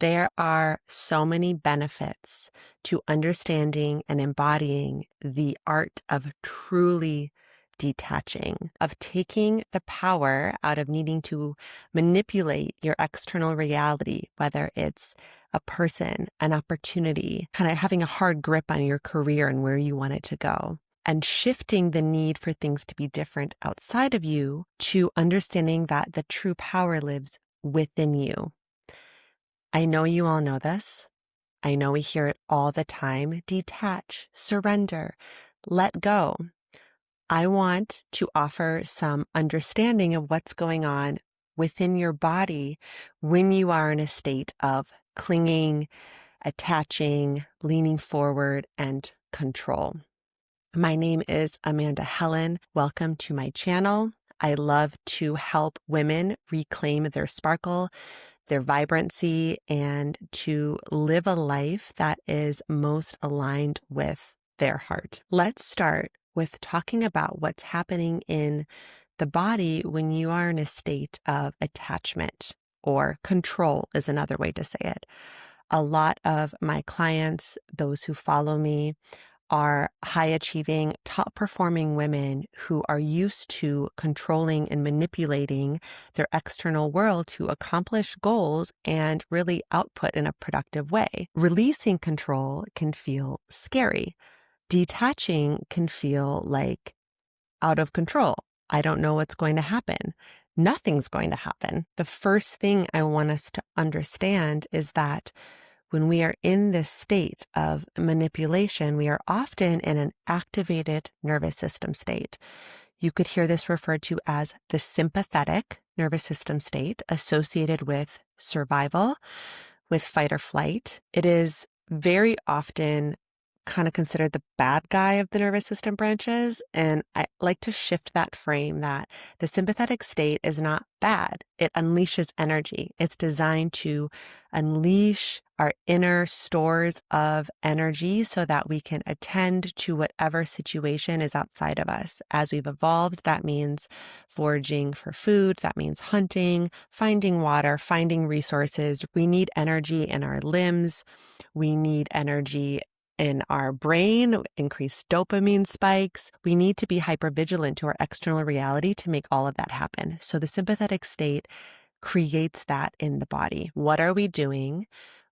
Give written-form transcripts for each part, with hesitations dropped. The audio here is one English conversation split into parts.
There are so many benefits to understanding and embodying the art of truly detaching, of taking the power out of needing to manipulate your external reality, whether it's a person, an opportunity, kind of having a hard grip on your career and where you want it to go, and shifting the need for things to be different outside of you to understanding that the true power lives within you. I know you all know this. I know we hear it all the time. Detach, surrender, let go. I want to offer some understanding of what's going on within your body when you are in a state of clinging, attaching, leaning forward, and control. My name is Amanda Helen. Welcome to my channel. I love to help women reclaim their sparkle, their vibrancy, and to live a life that is most aligned with their heart. Let's start with talking about what's happening in the body when you are in a state of attachment, or control is another way to say it. A lot of my clients, those who follow me, are high achieving, top performing women who are used to controlling and manipulating their external world to accomplish goals and really output in a productive way. Releasing control can feel scary. Detaching can feel like out of control. I don't know what's going to happen. Nothing's going to happen. The first thing I want us to understand is that when we are in this state of manipulation, we are often in an activated nervous system state. You could hear this referred to as the sympathetic nervous system state, associated with survival, with fight or flight. It is very often kind of considered the bad guy of the nervous system branches. And I like to shift that frame that the sympathetic state is not bad. It unleashes energy. It's designed to unleash our inner stores of energy so that we can attend to whatever situation is outside of us. As we've evolved, that means foraging for food. That means hunting, finding water, finding resources. We need energy in our limbs. We need energy in our brain, increased dopamine spikes. We need to be hypervigilant to our external reality to make all of that happen. So the sympathetic state creates that in the body. What are we doing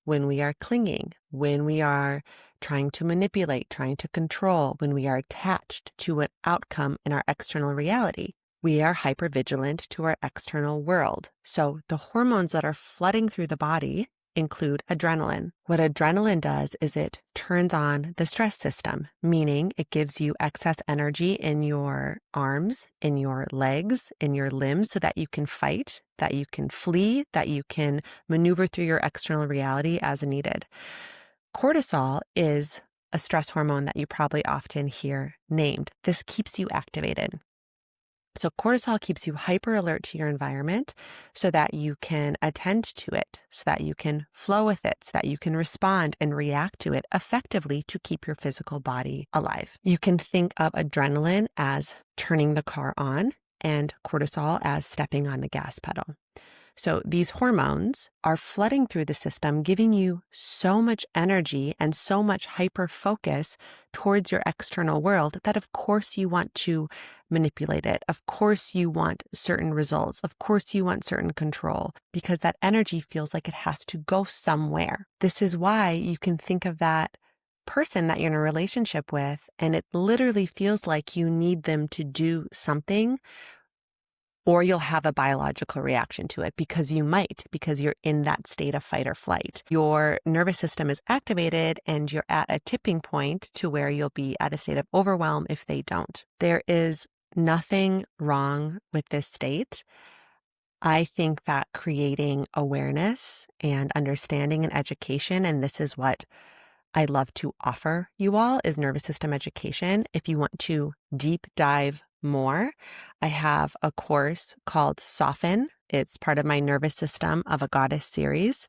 when we are clinging, when we are trying to manipulate, trying to control, when we are attached to an outcome in our external reality? We are hypervigilant to our external world. So the hormones that are flooding through the body include adrenaline. What adrenaline does is it turns on the stress system, meaning it gives you excess energy in your arms, in your legs, in your limbs so that you can fight, that you can flee, that you can maneuver through your external reality as needed. Cortisol is a stress hormone that you probably often hear named. This keeps you activated. So cortisol keeps you hyper alert to your environment so that you can attend to it, so that you can flow with it, so that you can respond and react to it effectively to keep your physical body alive. You can think of adrenaline as turning the car on and cortisol as stepping on the gas pedal. So these hormones are flooding through the system, giving you so much energy and so much hyper focus towards your external world that of course you want to manipulate it. Of course you want certain results. Of course you want certain control because that energy feels like it has to go somewhere. This is why you can think of that person that you're in a relationship with and it literally feels like you need them to do something, or you'll have a biological reaction to it because you're in that state of fight or flight. Your nervous system is activated and you're at a tipping point to where you'll be at a state of overwhelm if they don't. There is nothing wrong with this state. I think that creating awareness and understanding and education, and this is what I love to offer you all, is nervous system education. If you want to deep dive more, I have a course called Soften. It's part of my Nervous System of a Goddess series,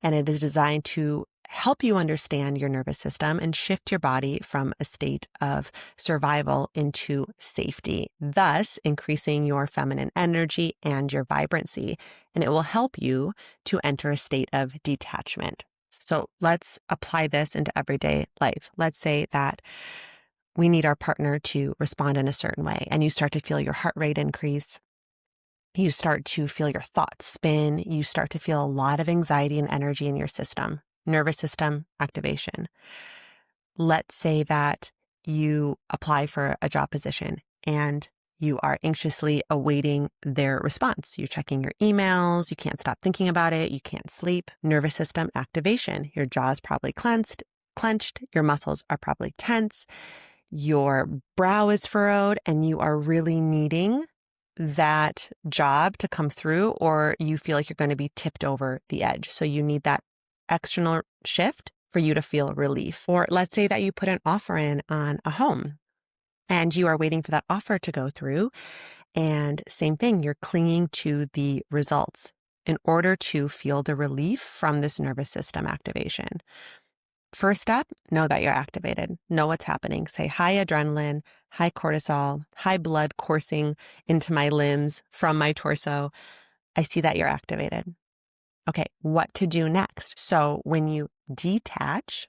and it is designed to help you understand your nervous system and shift your body from a state of survival into safety, thus increasing your feminine energy and your vibrancy. And it will help you to enter a state of detachment. So let's apply this into everyday life. Let's say that we need our partner to respond in a certain way, and you start to feel your heart rate increase. You start to feel your thoughts spin. You start to feel a lot of anxiety and energy in your system. Nervous system activation. Let's say that you apply for a job position and you are anxiously awaiting their response. You're checking your emails. You can't stop thinking about it. You can't sleep. Nervous system activation. Your jaw is probably clenched. Your muscles are probably tense. Your brow is furrowed and you are really needing that job to come through, or you feel like you're going to be tipped over the edge. So you need that external shift for you to feel relief. Or let's say that you put an offer in on a home and you are waiting for that offer to go through. And same thing, you're clinging to the results in order to feel the relief from this nervous system activation. First step, know that you're activated. Know what's happening. Say high adrenaline, high cortisol, high blood coursing into my limbs from my torso. I see that you're activated. Okay, what to do next? So when you detach,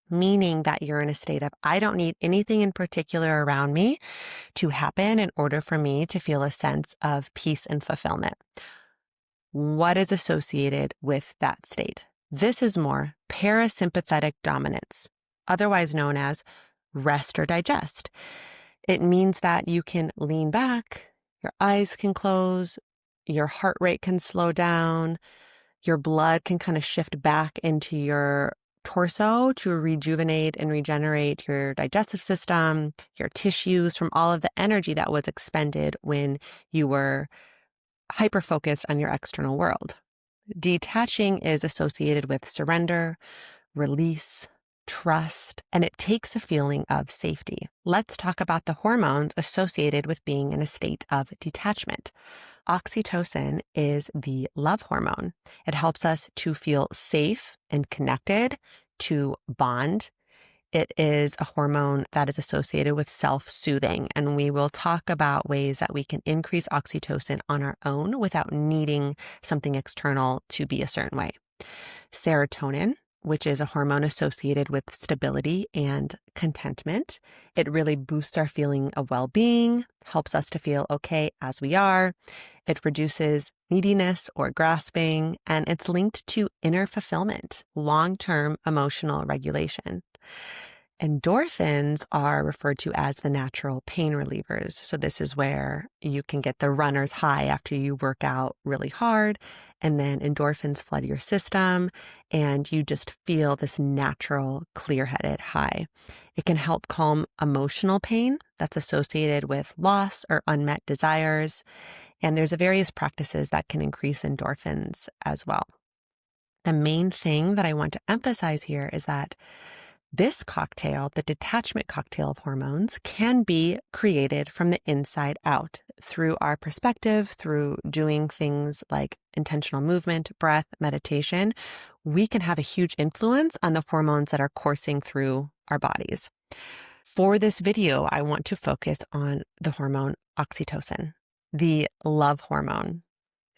meaning that you're in a state of, I don't need anything in particular around me to happen in order for me to feel a sense of peace and fulfillment. What is associated with that state? This is more parasympathetic dominance, otherwise known as rest or digest. It means that you can lean back, your eyes can close, your heart rate can slow down, your blood can kind of shift back into your torso to rejuvenate and regenerate your digestive system, your tissues from all of the energy that was expended when you were hyper-focused on your external world. Detaching is associated with surrender, release, trust, and it takes a feeling of safety. Let's talk about the hormones associated with being in a state of detachment. Oxytocin is the love hormone. It helps us to feel safe and connected, to bond. It is a hormone that is associated with self-soothing, and we will talk about ways that we can increase oxytocin on our own without needing something external to be a certain way. Serotonin, which is a hormone associated with stability and contentment. It really boosts our feeling of well-being, helps us to feel okay as we are. It reduces neediness or grasping, and it's linked to inner fulfillment, long-term emotional regulation. Endorphins are referred to as the natural pain relievers. So this is where you can get the runner's high after you work out really hard, and then endorphins flood your system and you just feel this natural clear-headed high. It can help calm emotional pain that's associated with loss or unmet desires. And there's various practices that can increase endorphins as well. The main thing that I want to emphasize here is that this cocktail, the detachment cocktail of hormones, can be created from the inside out through our perspective, through doing things like intentional movement, breath, meditation. We can have a huge influence on the hormones that are coursing through our bodies. For this video, I want to focus on the hormone oxytocin, the love hormone.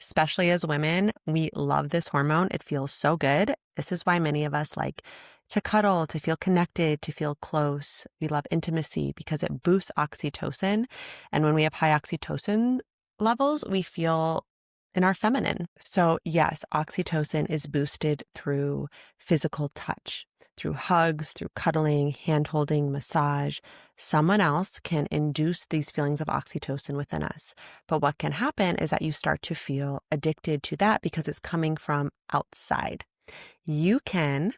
Especially as women, we love this hormone. It feels so good. This is why many of us like to cuddle, to feel connected, to feel close. We love intimacy because it boosts oxytocin. And when we have high oxytocin levels, we feel in our feminine. So yes, oxytocin is boosted through physical touch, through hugs, through cuddling, hand-holding, massage. Someone else can induce these feelings of oxytocin within us. But what can happen is that you start to feel addicted to that because it's coming from outside. You can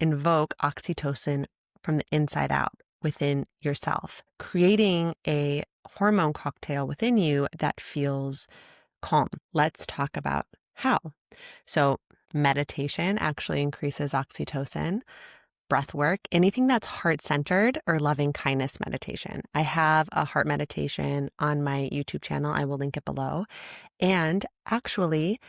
invoke oxytocin from the inside out within yourself, creating a hormone cocktail within you that feels calm. Let's talk about how. So meditation actually increases oxytocin. Breath work, anything that's heart-centered or loving kindness meditation. I have a heart meditation on my YouTube channel. I will link it below. And actually,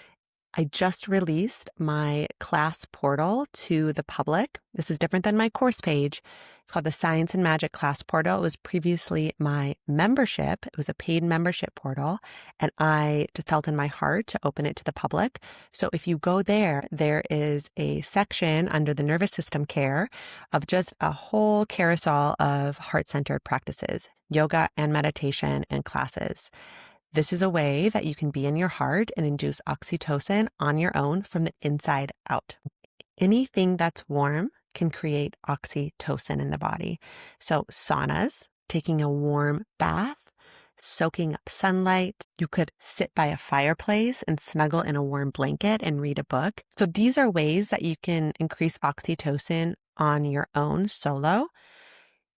I just released my class portal to the public. This is different than my course page. It's called the Science and Magic Class Portal. It was previously my membership. It was a paid membership portal, and I felt in my heart to open it to the public. So if you go there, there is a section under the nervous system care of just a whole carousel of heart-centered practices, yoga and meditation and classes. This is a way that you can be in your heart and induce oxytocin on your own from the inside out. Anything that's warm can create oxytocin in the body. So saunas, taking a warm bath, soaking up sunlight. You could sit by a fireplace and snuggle in a warm blanket and read a book. So these are ways that you can increase oxytocin on your own solo.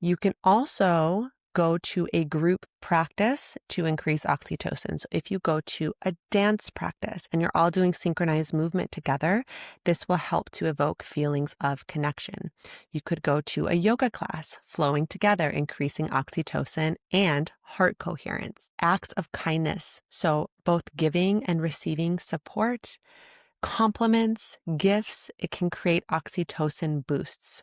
You can also go to a group practice to increase oxytocin. So if you go to a dance practice and you're all doing synchronized movement together, this will help to evoke feelings of connection. You could go to a yoga class, flowing together, increasing oxytocin and heart coherence. Acts of kindness, so both giving and receiving support, compliments, gifts, it can create oxytocin boosts.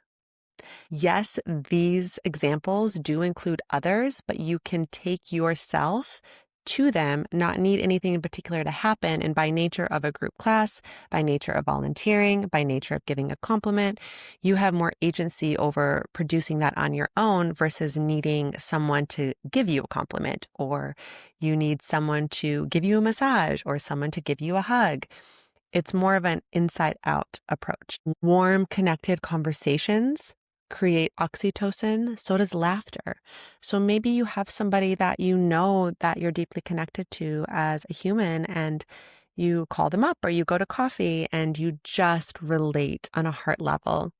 Yes, these examples do include others, but you can take yourself to them, not need anything in particular to happen. And by nature of a group class, by nature of volunteering, by nature of giving a compliment, you have more agency over producing that on your own versus needing someone to give you a compliment, or you need someone to give you a massage or someone to give you a hug. It's more of an inside out approach. Warm, connected conversations create oxytocin, so does laughter. So maybe you have somebody that you know that you're deeply connected to as a human, and you call them up or you go to coffee and you just relate on a heart level.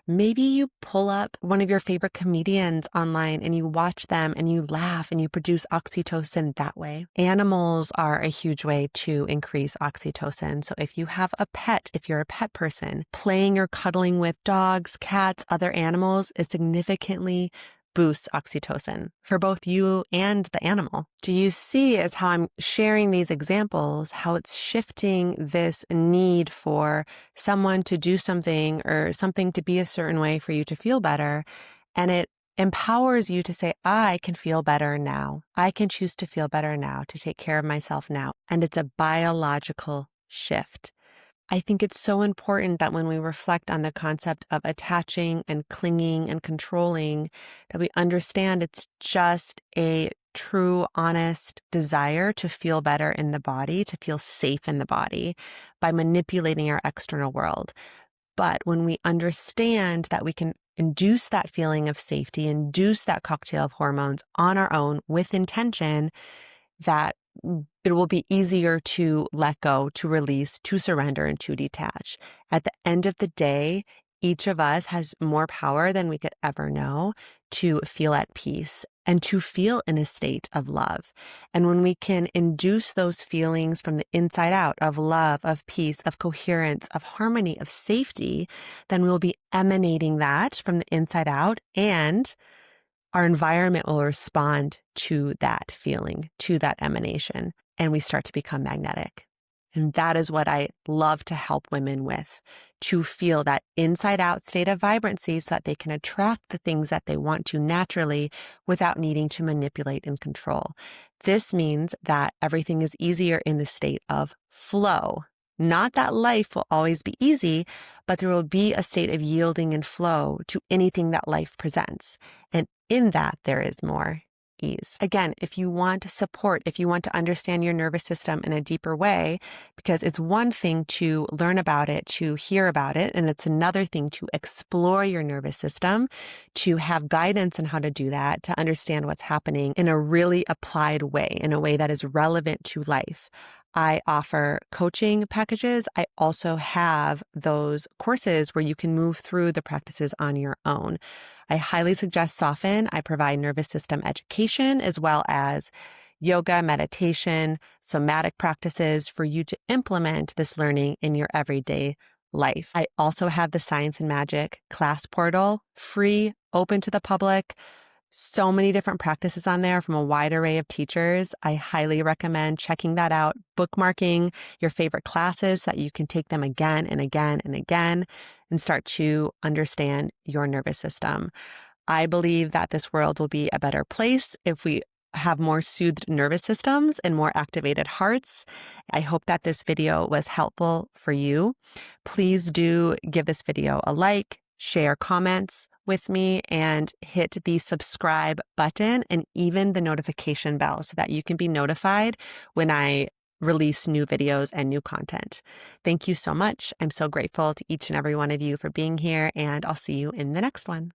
Maybe you pull up one of your favorite comedians online and you watch them and you laugh and you produce oxytocin that way. Animals are a huge way to increase oxytocin. So if you have a pet, if you're a pet person, playing or cuddling with dogs, cats, other animals is significantly boosts oxytocin for both you and the animal. Do you see, as how I'm sharing these examples, how it's shifting this need for someone to do something or something to be a certain way for you to feel better? And it empowers you to say, I can feel better now. I can choose to feel better now, to take care of myself now. And it's a biological shift. I think it's so important that when we reflect on the concept of attaching and clinging and controlling, that we understand it's just a true, honest desire to feel better in the body, to feel safe in the body by manipulating our external world. But when we understand that we can induce that feeling of safety, induce that cocktail of hormones on our own with intention, that it will be easier to let go, to release, to surrender, and to detach. At the end of the day, each of us has more power than we could ever know to feel at peace and to feel in a state of love. And when we can induce those feelings from the inside out of love, of peace, of coherence, of harmony, of safety, then we'll be emanating that from the inside out, and our environment will respond to that feeling, to that emanation, and we start to become magnetic. And that is what I love to help women with, to feel that inside out state of vibrancy so that they can attract the things that they want to naturally without needing to manipulate and control. This means that everything is easier in the state of flow. Not that life will always be easy, but there will be a state of yielding and flow to anything that life presents. And in that, there is more ease. Again, if you want support, if you want to understand your nervous system in a deeper way, because it's one thing to learn about it, to hear about it, and it's another thing to explore your nervous system, to have guidance on how to do that, to understand what's happening in a really applied way, in a way that is relevant to life. I offer coaching packages. I also have those courses where you can move through the practices on your own. I highly suggest Soften. I provide nervous system education as well as yoga, meditation, somatic practices for you to implement this learning in your everyday life. I also have the Science and Magic class portal, free, open to the public. So many different practices on there from a wide array of teachers. I highly recommend checking that out, bookmarking your favorite classes so that you can take them again and again and again and start to understand your nervous system. I believe that this world will be a better place if we have more soothed nervous systems and more activated hearts. I hope that this video was helpful for you. Please do give this video a like, share comments with me, and hit the subscribe button and even the notification bell so that you can be notified when I release new videos and new content. Thank you so much. I'm so grateful to each and every one of you for being here, and I'll see you in the next one.